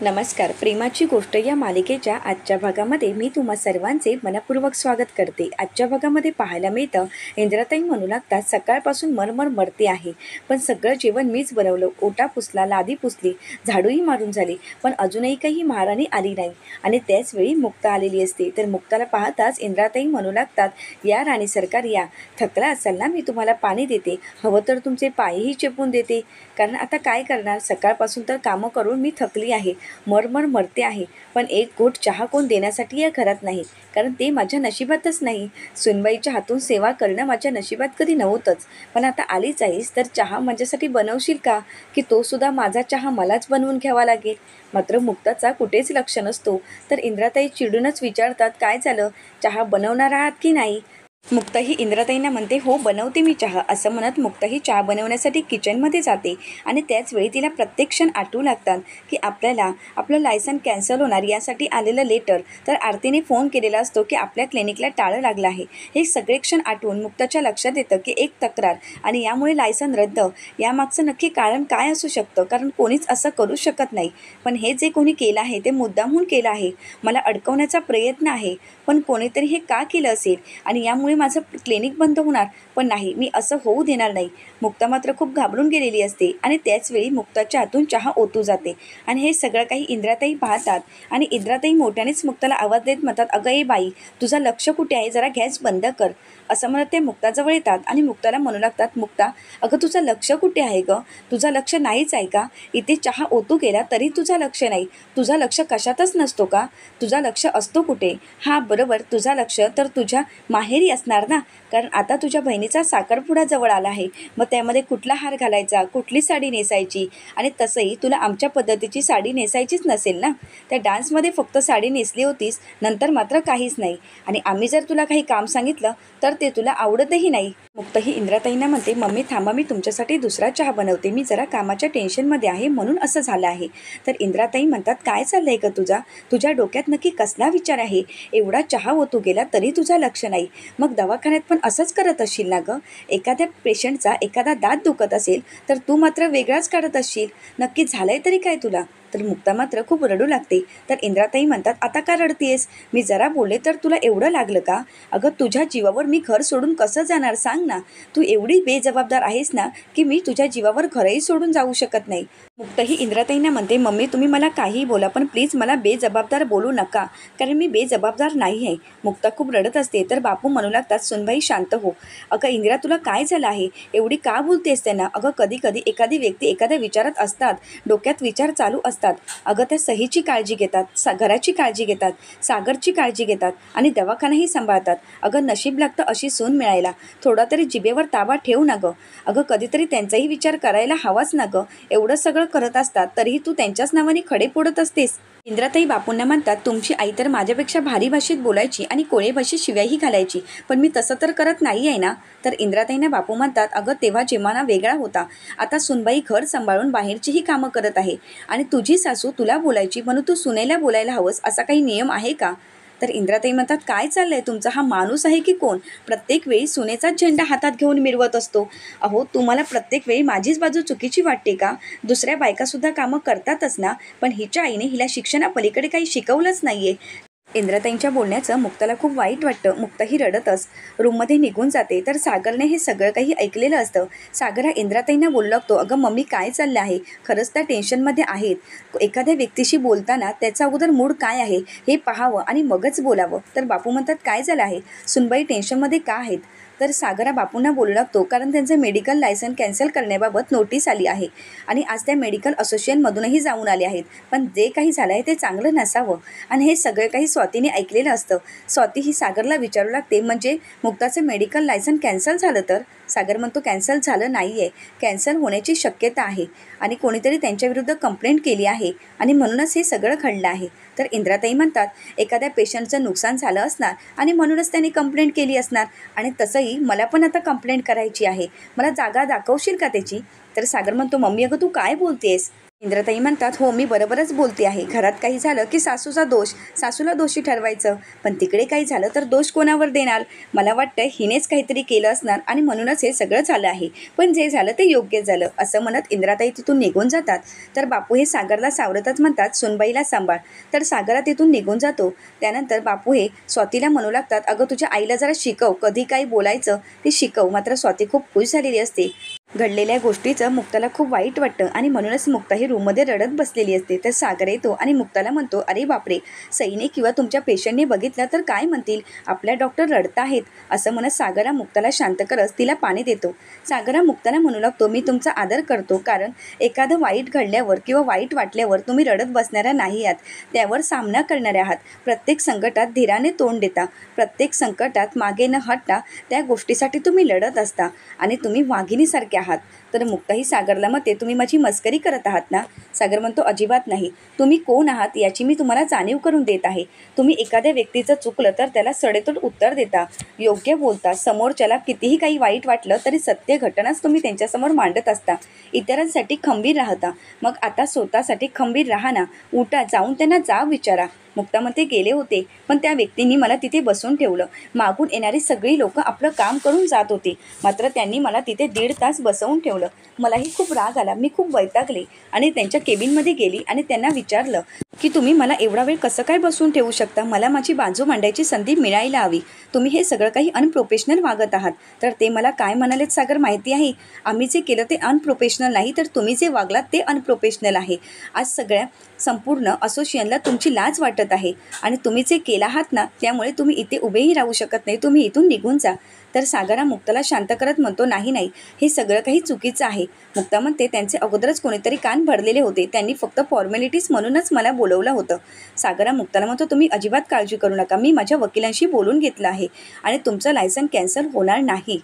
नमस्कार. प्रेमाची गोष्ट या मालिकेच्या आजच्या भागामध्ये मी तुम्हा सर्वांचे मनपूर्वक स्वागत करते. आजच्या भागामध्ये पाहायला मिळतं, इंद्राताई म्हणू लागतात, सकाळपासून मरमर मरते आहे, पण सगळं जेवण मीच बनवलं. ओटा पुसला, लादी पुसली, झाडूही मारून झाली, पण अजूनही काही महाराणी आली नाही. आणि त्याचवेळी मुक्ता आलेली असते. तर मुक्ताला पाहताच इंद्राताई म्हणू लागतात, या राणी सरकार या, थकला असाल ना, मी तुम्हाला पाणी देते, हवं तर तुमचे पायही चेपून देते. कारण आता काय करणार, सकाळपासून तर कामं करून मी थकली आहे, मरमर मरते आहे, पण एक घोट चहा कोण देण्यासाठी या घरात नाही, कारण ते माझ्या नशिबातच नाही. सुनबाईच्या हातून सेवा करणं माझ्या नशिबात कधी नव्हतंच, पण आता आलीच आहेस तर चहा माझ्यासाठी बनवशील का, की तो सुद्धा माझा चहा मलाच बनवून घ्यावा लागेल. मात्र मुक्ताचा कुठेच लक्ष नसतो. तर इंद्राताई चिडूनच विचारतात, काय झालं, चहा बनवणार आहात की नाही. मुक्ताही इंद्राताईंना म्हणते, हो बनवते मी चहा. असं म्हणत मुक्ताही चहा बनवण्यासाठी किचनमध्ये जाते. आणि त्याचवेळी तिला प्रत्येक क्षण आठवू लागतात की आपल्याला आपलं लायसन कॅन्सल होणार यासाठी आलेलं लेटर, तर आरतीने फोन केलेला असतो की आपल्या क्लिनिकला टाळं लागलं आहे. हे सगळे क्षण आठवून मुक्ताच्या लक्षात येतं की एक तक्रार आणि यामुळे लायसन रद्द, यामागचं नक्की कारण काय असू शकतं, कारण कोणीच असं करू शकत नाही. पण हे जे कोणी केलं आहे ते मुद्दामहून केलं आहे, मला अडकवण्याचा प्रयत्न आहे, पण कोणीतरी हे का केलं असेल आणि यामुळे माझं क्लिनिक बंद होणार, पण नाही, मी असं होऊ देणार नाही. मुक्ता मात्र खूप घाबरून गेलेली असते आणि त्याचवेळी मुक्ताच्या हातून चहा ओतू जाते. आणि हे सगळं काही इंद्राताई पाहतात आणि इंद्राताई मोठ्यानेच मुक्ताला आवाज देत म्हणतात, अगं ए बाई, तुझं लक्ष कुठे आहे, जरा गॅस बंद कर. असं म्हणत ते मुक्ताजवळ येतात आणि मुक्ताला म्हणू लागतात, मुक्ता, अगं तुझं लक्ष कुठे आहे गं, तुझं लक्ष नाहीच आहे का, इथे चहा ओतू गेला तरी तुझं लक्ष नाही, तुझा लक्ष कशातच नसतो का, तुझा लक्ष असतो कुठे. हां बरोबर, तुझा लक्ष तर तुझ्या माहेरी असणार ना, कारण आता तुझ्या बहिणीचा साखरपुडा जवळ आला आहे, मग त्यामध्ये कुठला हार घालायचा, कुठली साडी नेसायची, आणि तसंही तुला आमच्या पद्धतीची साडी नेसायचीच नसेल ना, त्या डान्समध्ये फक्त साडी नेसली होतीस, नंतर मात्र काहीच नाही, आणि आम्ही जर तुला काही काम सांगितलं तर ते तुला आवडतही नाही. मुक्तही इंद्राताईंना म्हणते, मम्मी थांबा, मी तुमच्यासाठी दुसरा चहा बनवते, मी जरा कामाच्या टेन्शनमध्ये आहे म्हणून असं झालं आहे. तर इंद्राताई म्हणतात, काय चाललं आहे का तुझ्या डोक्यात नक्की कसला विचार आहे, एवढा चहा ओतू गेला तरी तुझं लक्ष नाही, मग दवाखान्यात पण असंच करत असशील ना गं, एखाद्या पेशंटचा एखादा दात दुखत असेल तर तू मात्र वेगळाच काढत असशील, नक्की झालंय तरी काय तुला. तर मुक्ता मात्र खूप रडू लागते. तर इंद्राताई म्हणतात, आता का रडतेस, मी जरा बोलले तर तुला एवढं लागलं का, अगं तुझ्या जीवावर मी घर सोडून कसं जाणार सांग ना, तू एवढी बेजबाबदार आहेस ना की मी तुझ्या जीवावर घरही सोडून जाऊ शकत नाही. मुक्तही इंद्राताईंना म्हणते, मम्मी तुम्ही मला काहीही बोला, पण प्लीज मला बेजबाबदार बोलू नका, कारण मी बेजबाबदार नाही आहे. मुक्ता खूप रडत असते. तर बापू म्हणू लागतात, सुनबाई शांत हो. अगं इंदिरा, तुला काय झालं आहे, एवढी का बोलतेस त्यांना, अगं कधी कधी एखादी व्यक्ती एखाद्या विचारात असतात, डोक्यात विचार चालू असतात, अगं त्या सहीची काळजी घेतात, घराची काळजी घेतात, सागरची काळजी घेतात आणि दवाखानाही सांभाळतात. अगं नशीब लागतं अशी सून मिळायला, थोडा तरी जिभेवर ताबा ठेव ना गं, अगं कधीतरी त्यांचाही विचार करायला हवाच ना गं, एवढं सगळं करत असतात तरीही तू त्यांच्याच नावाने खडे फोडत असतेस. इंद्राताई बापूंना म्हणतात, तुमची आई तर माझ्यापेक्षा भारी भाषेत बोलायची आणि कोळी भाषेत शिव्याही घालायची, पण मी तसं तर करत नाही आहे ना. तर इंद्राताईंना बापू म्हणतात, अगं तेव्हा जमाना वेगळा होता, आता सुनबाई घर सांभाळून बाहेरचीही कामं करत आहे, आणि तुझी सासू तुला बोलायची म्हणून तू सुनेला बोलायला हवंस असा काही नियम आहे का. तर इंद्राताई म्हणतात, काय चाललंय तुमचा, हा माणूस आहे की कोण, प्रत्येक वेळी सुनेचाच झेंडा हातात घेऊन मिरवत असतो. अहो तुम्हाला प्रत्येक वेळी माझीच बाजू चुकीची वाटते का, दुसऱ्या बायकासुद्धा कामं करतातच ना, पण हिच्या आईने हिला शिक्षणापलीकडे काही शिकवलंच नाहीये. इंद्राताईंच्या बोलण्याचं मुक्ताला खूप वाईट वाटतं. मुक्ताही रडतच रूममध्ये निघून जाते. तर सागरने हे सगळं काही ऐकलेलं असतं. सागर हा इंद्राताईंना बोलू लागतो, अगं मम्मी काय चाललं आहे, खरंच त्या टेन्शनमध्ये आहेत, एखाद्या व्यक्तीशी बोलताना त्याचा अगोदर मूड काय आहे हे पाहावं आणि मगच बोलावं. तर बापू म्हणतात, काय झालं आहे, सुनबाई टेन्शनमध्ये का आहेत. तर सागरा बापूंना बोलू लागतो, कारण त्यांचं मेडिकल लायसन कॅन्सल करण्याबाबत नोटीस आली आहे आणि आज त्या मेडिकल असोसिएशनमधूनही जाऊन आले आहेत, पण जे काही झालं आहे ते चांगलं नसावं. आणि हे सगळं काही स्वातीने ऐकलेलं असतं. स्वाती ही सागरला विचारू लागते, म्हणजे मुक्ताचं मेडिकल लायसन कॅन्सल झालं तर. सागर म्हणतो, कॅन्सल झालं नाही आहे, कॅन्सल होण्याची शक्यता आहे आणि कोणीतरी त्यांच्याविरुद्ध कंप्लेंट केली आहे आणि म्हणूनच हे सगळं घडलं आहे. तर इंद्राताई म्हणतात, एखाद्या पेशंटचं नुकसान झालं असणार आणि म्हणूनच त्यांनी कंप्लेंट केली असणार, आणि तसंही मला पण आता कंप्लेंट करायची आहे, मला जागा दाखवशील का त्याची. तर सागर म्हणतो, मम्मी अगं तू काय बोलतेस, इंद्रताई म्हणतात, हो मी बरोबरच बोलते आहे. घरात काही झालं की सासूचा दोष, सासूला दोषी ठरवायचं. पण तिकडे काही झालं तर दोष कोणावर देणार? मला वाटतं हिनेच काहीतरी केलं असणार आणि म्हणूनच हे सगळं झालं आहे. पण जे झालं ते योग्य झालं असं म्हणत इंद्राताई तिथून निघून जातात. तर बापू हे सागरला सावरतच म्हणतात, सुनबाईला सांभाळ. तर सागरा तिथून निघून जातो. त्यानंतर बापू हे स्वातीला म्हणू लागतात, अगं तुझ्या आईला जरा शिकव, कधी काही बोलायचं ते शिकव. मात्र स्वाती खूप खुश झालेली असते. घडलेल्या गोष्टीचं मुक्ताला खूप वाईट वाटतं आणि म्हणूनच मुक्ता ही रूममध्ये रडत बसलेली असते. तर सागर येतो आणि मुक्ताला म्हणतो, अरे बापरे, सईने किंवा तुमच्या पेशंटने बघितलं तर काय म्हणतील, आपल्या डॉक्टर रडत आहेत. असं म्हणत सागरा मुक्ताला शांत करत तिला पाणी देतो. सागरा मुक्ताला म्हणू लागतो, मी तुमचा आदर करतो, कारण एखादं वाईट घडल्यावर किंवा वाईट वाटल्यावर तुम्ही रडत बसणाऱ्या नाही आहात, त्यावर सामना करणाऱ्या आहात. प्रत्येक संकटात धीराने तोंड देता, प्रत्येक संकटात मागे न हटता त्या गोष्टीसाठी तुम्ही लढत असता आणि तुम्ही वाघिणीसारखे आहात. तर मुक्ताही सागरला म्हणते, तुम्ही माझी मस्करी करत आहात ना? सागर म्हणतो, अजिबात नाही. तुम्ही कोण आहात याची मी तुम्हाला जाणीव करून देत आहे. तुम्ही एखाद्या व्यक्तीचं चुकलं तर त्याला सडेतोड उत्तर देता, योग्य बोलता, समोरच्याला कितीही काही वाईट वाटलं तरी सत्य घटनाच तुम्ही त्यांच्यासमोर मांडत असता, इतरांसाठी खंबीर राहता. मग आता स्वतःसाठी खंबीर राहा ना. उठा, जाऊन त्यांना जाब विचारा. मुक्ता म्हणते, गेले होते पण त्या व्यक्तींनी मला तिथे बसून ठेवलं. मागून येणारी सगळी लोकं आपलं काम करून जात होती, मात्र त्यांनी मला तिथे 1.5 तास बसवून ठेवलं. मलाही खूप राग आला. मी खूप वैतागले आणि त्यांच्या केबिनमध्ये गेली आणि त्यांना विचारलं की तुम्ही मला एवढा वेळ कसं काय बसवून ठेवू शकता? मला माझी बाजू मांडायची संधी मिळायला हवी. तुम्ही हे सगळं काही अनप्रोफेशनल वागत आहात. तर ते मला काय म्हणालेत सागर माहिती आहे? आम्ही जे केलं ते अनप्रोफेशनल नाही, तर तुम्ही जे वागलात ते अनप्रोफेशनल आहे. आज सगळ्या संपूर्ण असोसिएशनला तुमची लाज वाटत आहे आणि तुम्ही जे केलं आहात ना, त्यामुळे तुम्ही इथे उभेही राहू शकत नाही. तुम्ही इथून निघून जा. तर सागरा मुक्ताला शांत करत म्हणतो, नाही नाही, हे सगळं काही चुकीचं आहे. मुक्ता म्हणते, त्यांचे अगोदरच कोणीतरी कान भरलेले होते, त्यांनी फक्त फॉर्मॅलिटीज म्हणूनच मला बोलवलं होतं. सागरा मुक्ताला म्हणतो, तुम्ही अजिबात काळजी करू नका. मी माझ्या वकिलांशी बोलून घेतलं आहे आणि तुमचं लायसन कॅन्सल होणार नाही.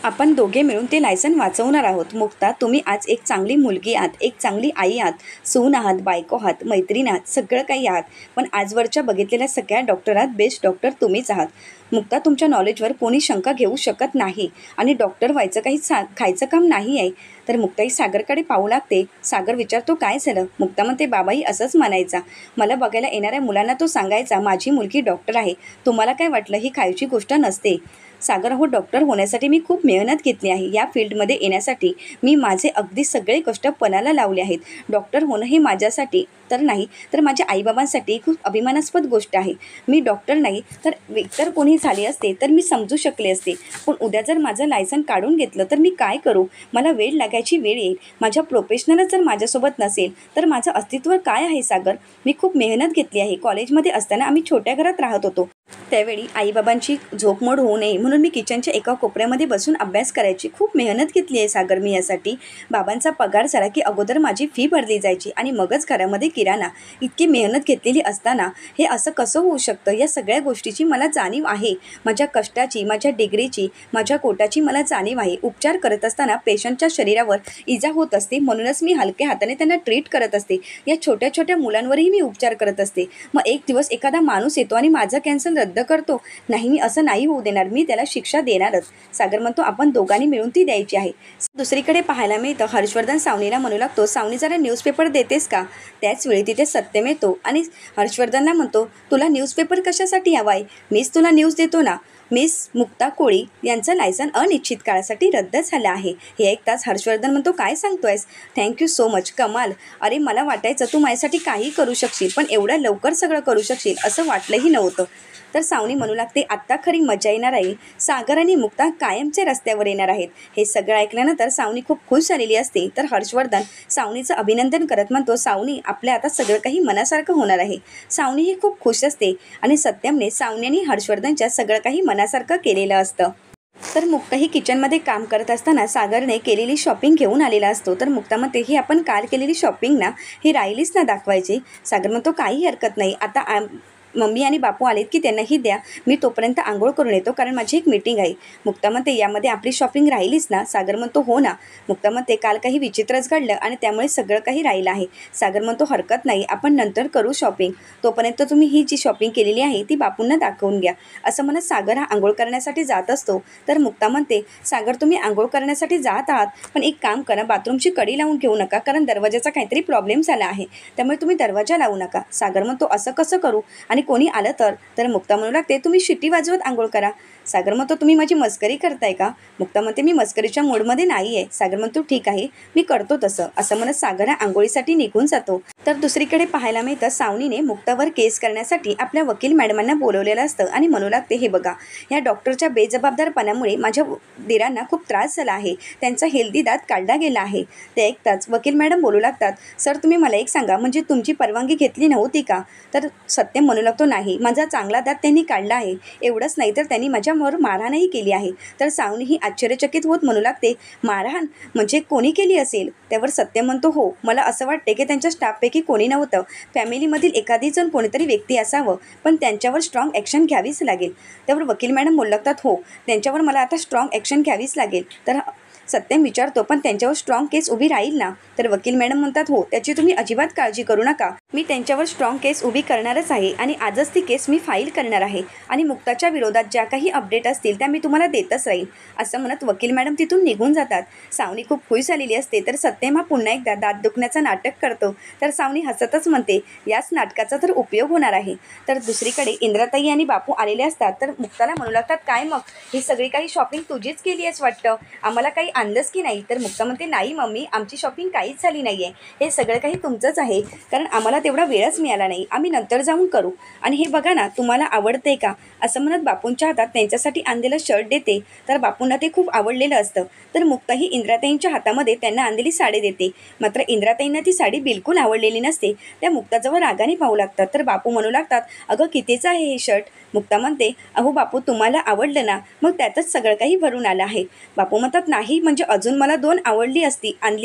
आपण दोघे मिळून ते लायसन वाचवणार आहोत. मुक्ता, तुम्ही आज एक चांगली मुलगी आहात, एक चांगली आई आहात, सून आहात, बायको आहात, मैत्रीण आहात, सगळं काही आहात. पण आजवरच्या बघितलेल्या सगळ्या डॉक्टरात बेस्ट डॉक्टर तुम्हीच आहात. मुक्ता, तुमच्या नॉलेजवर कोणी शंका घेऊ शकत नाही आणि डॉक्टर व्हायचं काही खायचं काम नाही आहे. तर मुक्ताई सागरकडे पाहू लागते. सागर विचारतो, काय झालं? मुक्ता म्हणते, बाबाई असंच म्हणायचा. मला बघायला येणाऱ्या मुलांना तो सांगायचा, माझी मुलगी डॉक्टर आहे. तुम्हाला काय वाटलं? ही खायची गोष्ट नसते. सागर, हो, डॉक्टर होण्यासाठी मी खूप मेहनत घेतली आहे. या फील्डमध्ये येण्यासाठी मी माझे अगदी सगळे कष्ट पणाला लावले आहेत. डॉक्टर होणं हे माझ्यासाठी तर नाही, तर माझ्या आईबाबांसाठी खूप अभिमानास्पद गोष्ट आहे. मी डॉक्टर नाही तर इतर कोणी झाले असते तर मी समजू शकले असते, पण उद्या जर माझं लायसन काढून घेतलं तर मी काय करू? मला वेळ लागायची वेळ येईल. माझ्या प्रोफेशनलच जर माझ्यासोबत नसेल तर माझं अस्तित्व काय आहे? सागर, मी खूप मेहनत घेतली आहे. कॉलेजमध्ये असताना आम्ही छोट्या घरात राहत होतो. त्यावेळी आईबाबांची झोपमोड होऊ नये म्हणून मी किचनच्या एका कोपऱ्यामध्ये बसून अभ्यास करायची. खूप मेहनत घेतली आहे सागर मी यासाठी. बाबांचा पगार झाला की अगोदर माझी फी भरली जायची आणि मगच घरामध्ये किराणा. इतकी मेहनत घेतलेली असताना हे असं कसं होऊ शकतं? या सगळ्या गोष्टीची मला जाणीव आहे. माझ्या कष्टाची, माझ्या डिग्रीची, माझ्या कोटाची मला जाणीव आहे. उपचार करत असताना पेशंटच्या शरीरावर इजा होत असते, म्हणूनच मी हलक्या हाताने त्यांना ट्रीट करत असते. या छोट्या छोट्या मुलांवरही मी उपचार करत असते. मग एक दिवस एखादा माणूस येतो आणि माझं कॅन्सर रद्द करतो. नाही, मी असं नाही होऊ देणार. मी त्याला शिक्षा देणारच. सागर म्हणतो, आपण दोघांनी मिळून ती द्यायची आहे. दुसरीकडे पाहायला मिळतं, हर्षवर्धन सावनीला म्हणू लागतो, सावनी जरा न्यूजपेपर देतेस का? त्याचवेळी तिथे सत्यम येतो आणि हर्षवर्धनला म्हणतो, तुला न्यूजपेपर कशासाठी हवा आहे? मीच तुला न्यूज देतो ना. मिस मुक्ता कोळी यांचं लायसन अनिश्चित काळासाठी रद्द झालं आहे. हे ऐकताच हर्षवर्धन म्हणतो, काय सांगतोयस? थँक्यू सो मच कमाल. अरे, मला वाटायचं तू माझ्यासाठी काही करू शकशील, पण एवढ्या लवकर सगळं करू शकशील असं वाटलंही नव्हतं. तर सावनी म्हणू लागते, आत्ता खरी मजा येणार आहे. सागर आणि मुक्ता कायमचे रस्त्यावर येणार आहेत. हे सगळं ऐकल्यानंतर सावनी खूप खुश झालेली असते. तर हर्षवर्धन सावनीचं अभिनंदन करत म्हणतो, सावनी, आपल्या आता सगळं काही मनासारखं होणार आहे. सावनीही खूप खुश असते आणि सत्यमने सावनी आणि हर्षवर्धनच्या सगळं काही मनासारखं केलेलं असतं. तर मुक्ताही किचनमध्ये काम करत असताना सागरने केलेली शॉपिंग घेऊन आलेला असतो. तर मुक्ता म्हणते, ही आपण काल केलेली शॉपिंग ना, ही राहिलीच ना दाखवायची. सागर म्हणतो, काही हरकत नाही. आता मम्मी आणि बापू आलेत की त्यांनाही द्या, मी तोपर्यंत आंघोळ करून येतो कारण माझी एक मीटिंग आहे. मुक्ता म्हणते यामध्ये आपली शॉपिंग राहिलीच ना. सागर म्हणतो हो ना. मुक्ता म्हणते काल काही विचित्रच घडलं आणि त्यामुळे सगळं काही राहिलं आहे. सागर म्हणतो हरकत नाही, आपण नंतर करू शॉपिंग, तोपर्यंत तुम्ही ही जी शॉपिंग केलेली आहे ती बापूंना दाखवून घ्या. असं म्हणत सागर हा आंघोळ करण्यासाठी जात असतो. तर मुक्ता म्हणते सागर तुम्ही आंघोळ करण्यासाठी जात आहात, पण एक काम करा, बाथरूमची कडी लावून घेऊ नका कारण दरवाजाचा काहीतरी प्रॉब्लेम झाला आहे, त्यामुळे तुम्ही दरवाजा लावू नका. सागर म्हणतो असं कसं करू आणि कोणी आलं तर मुक्ता म्हणू लागते तुम्ही शिटी वाजवत आंघोळ करा. सागर म्हणतो तुम्ही माझी मस्करी करताय का. मुक्ता म्हणते मी मस्करीच्या मूडमध्ये नाही आहे. सागर म्हणतो ठीक आहे, मी करतो तसं. असं म्हणत सागर हा आंघोळीसाठी निघून जातो. तर दुसरीकडे पाहायला मिळतं सावनीने मुक्तावर केस करण्यासाठी आपल्या वकील मॅडमांना बोलवलेलं असतं आणि म्हणू लागते हे बघा, ह्या डॉक्टरच्या बेजबाबदारपणामुळे माझ्या दिरांना खूप त्रास झाला आहे, त्यांचा हेल्दी दात काढला गेला आहे. ते ऐकताच वकील मॅडम बोलू लागतात सर तुम्ही मला एक सांगा, म्हणजे तुमची परवानगी घेतली नव्हती का. तर सत्यम म्हणू लागतो नाही, माझा चांगला दात त्यांनी काढला आहे, एवढंच नाही तर त्यांनी माझ्यावर मारहाणही केली आहे. तर सावनी ही आश्चर्यचकित होत म्हणू लागते मारहाण म्हणजे कोणी केली असेल. त्यावर सत्यम म्हणतो हो, मला असं वाटते की त्यांच्या स्टाफपैकी कोणी नव्हतं, फॅमिलीमधील एखादी जण कोणीतरी व्यक्ती असावं, पण त्यांच्यावर स्ट्रॉंग ॲक्शन घ्यावीच लागेल. त्यावर वकील मॅडम बोलू लागतात हो, त्यांच्यावर मला आता स्ट्रॉंग ॲक्शन घ्यावीच लागेल. तर सत्यम विचारतो पण त्यांच्यावर स्ट्रॉंग केस उभी राहील ना. तर वकील मॅडम म्हणतात हो, त्याची तुम्ही अजिबात काळजी करू नका, मी त्यांच्यावर स्ट्रॉंग केस उभी करणारच आहे आणि आजच ती केस मी फाईल करणार आहे आणि मुक्ताच्या विरोधात ज्या काही अपडेट असतील त्या मी तुम्हाला देतच राहील. असं म्हणत वकील मॅडम तिथून निघून जातात. सावनी खूप खुश झालेली असते. तर सत्यम हा पुन्हा एकदा दात दुखण्याचं नाटक करतो. तर सावनी हसतच म्हणते याच नाटकाचा तर उपयोग होणार आहे. तर दुसरीकडे इंद्राताई आणि बापू आलेले असतात. तर मुक्ताला म्हणू लागतात काय मग ही सगळी काही शॉपिंग तुझीच केली आहेस वाटतं, आम्हाला काही आणलंच की नाही. तर मुक्ता म्हणते नाही मम्मी, आमची शॉपिंग काहीच झाली नाही आहे, हे सगळं काही तुमचंच आहे, कारण आम्हाला तेवढा वेळच मिळाला नाही, आम्ही नंतर जाऊन करू. आणि हे बघा ना, तुम्हाला आवडते का. असं म्हणत बापूंच्या हातात त्यांच्यासाठी आणलेलं शर्ट देते. तर बापूंना ते खूप आवडलेलं असतं. तर मुक्ता ही इंद्राताईंच्या हातामध्ये त्यांना आणलेली साडी देते. मात्र इंद्राताईंना ती साडी बिलकुल आवडलेली नसते. त्या मुक्ताजवळ रागाने पाहू लागतात. तर बापू म्हणू लागतात अगं कितीचं आहे हे शर्ट. मुक्ता म्हणते अहो बापू तुम्हाला आवडलं ना, मग त्यातच सगळं काही भरून आलं आहे. बापू म्हणतात नाही म्हणजे अजून मला 2 आणली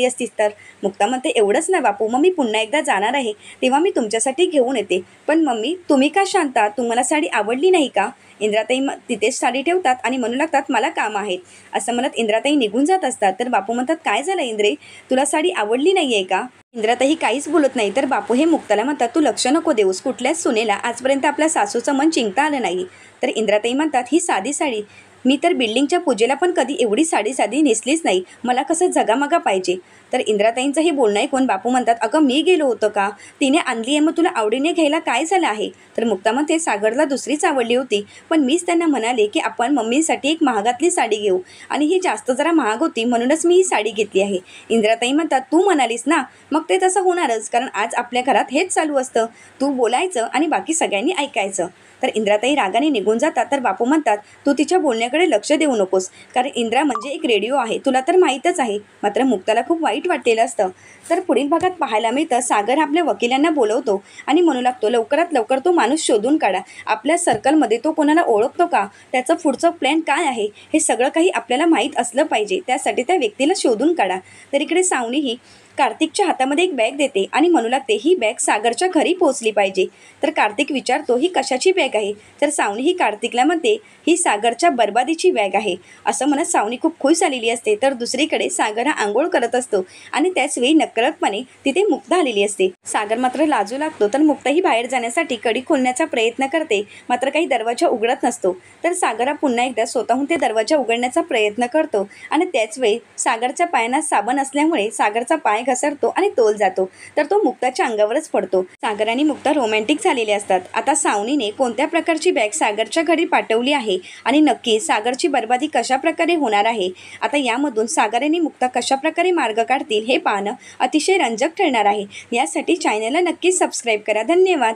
असतीस तर. मुक्ता म्हणते एवढंच ना बापू, मग मी पुन्हा एकदा जाणार आहे तेव्हा मी तुमच्यासाठी घेऊन येते. पण मम्मी तुम्ही का शांता, तुम्हाला साडी आवडली नाही का. इंद्राताई तिथेच साडी ठेवतात आणि म्हणू लागतात मला काम आहेत. असं म्हणत इंद्राताई निघून जात असतात. तर बापू म्हणतात काय झालं इंद्रे, तुला साडी आवडली नाही आहे का. इंद्राताई काहीच बोलत नाही. तर बापू हे मुक्ताला म्हणतात तू लक्ष नको देऊस, कुठल्याच सुनेला आजपर्यंत आपल्या सासूचं मन जिंकता आलं नाही. तर इंद्राताई म्हणतात ही साधी साडी, मी तर बिल्डिंगच्या पूजेला पण कधी एवढी साधी नेसलीच नाही, मला कसं जगामगा पाहिजे. तर इंद्राताईंचं हे बोलणं ऐकून बापू म्हणतात अगं मी गेलो होतं का, तिने आणली आहे मग तुला आवडीने घ्यायला काय झालं आहे. तर मुक्ता म्हणते सागरला दुसरीच आवडली होती, पण मीच त्यांना म्हणाले की आपण मम्मीसाठी एक महागातली साडी घेऊ आणि ही जास्त जरा महाग होती म्हणूनच मी ही साडी घेतली आहे. इंद्राताई म्हणतात तू म्हणालीस ना, मग ते तसं होणारच, कारण आज आपल्या घरात हेच चालू असतं, तू बोलायचं आणि बाकी सगळ्यांनी ऐकायचं. तर इंद्राताई रागाने निघून जातात. तर बापू म्हणतात तू तिच्या बोलण्याकडे लक्ष देऊ नकोस, कारण इंद्रा म्हणजे एक रेडिओ आहे, तुला तर माहीतच आहे. मात्र मुक्ताला खूप वाईट वाटलेलं असतं. तर पुढील भागात पाहायला मिळतं सागर आपल्या वकिलांना बोलवतो आणि म्हणू लागतो लवकरात लवकर तो माणूस शोधून काढा, आपल्या सर्कलमध्ये तो कोणाला ओळखतो का, त्याचं पुढचं प्लॅन काय आहे, हे सगळं काही आपल्याला माहीत असलं पाहिजे, त्यासाठी त्या व्यक्तीला शोधून काढा. तर इकडे सावनी ही कार्तिकच्या हातामध्ये एक बॅग देते आणि म्हणू लागते ही बॅग सागरच्या घरी पोहोचली पाहिजे. तर कार्तिक विचारतो ही कशाची बॅग आहे. तर सावनी ही कार्तिकला म्हणते ही सागरच्या बर्बादीची बॅग आहे. असं म्हणत सावनी खूप खुश झालेली असते. तर दुसरीकडे सागर हा आंघोळ करत असतो आणि त्याचवेळी नकळतपणे तिथे मुक्ता आलेली असते. सागर मात्र लाजू लागतो. तर मुक्ता ही बाहेर जाण्यासाठी कडी खोलण्याचा प्रयत्न करते, मात्र काही दरवाजा उघडत नसतो. तर सागर हा पुन्हा एकदा स्वतःहून ते दरवाजा उघडण्याचा प्रयत्न करतो आणि त्याचवेळी सागरच्या पायांना साबण असल्यामुळे सागरचा पाय घसरतो आणि तोल जातो. तर तो मुक्ताच्या अंगावरच पडतो. सागर आणि मुक्ता रोमॅन्टिक झालेले असतात. आता सावनीने कोणत्या प्रकारची बॅग सागरच्या घरी पाठवली आहे आणि नक्की सागरची बर्बादी कशा प्रकारे होणार आहे, आता यामधून सागर आणि मुक्ता कशा प्रकारे मार्ग काढतील हे पाहणं अतिशय रंजक ठरणार आहे. यासाठी चॅनलला नक्कीच सबस्क्राईब करा. धन्यवाद.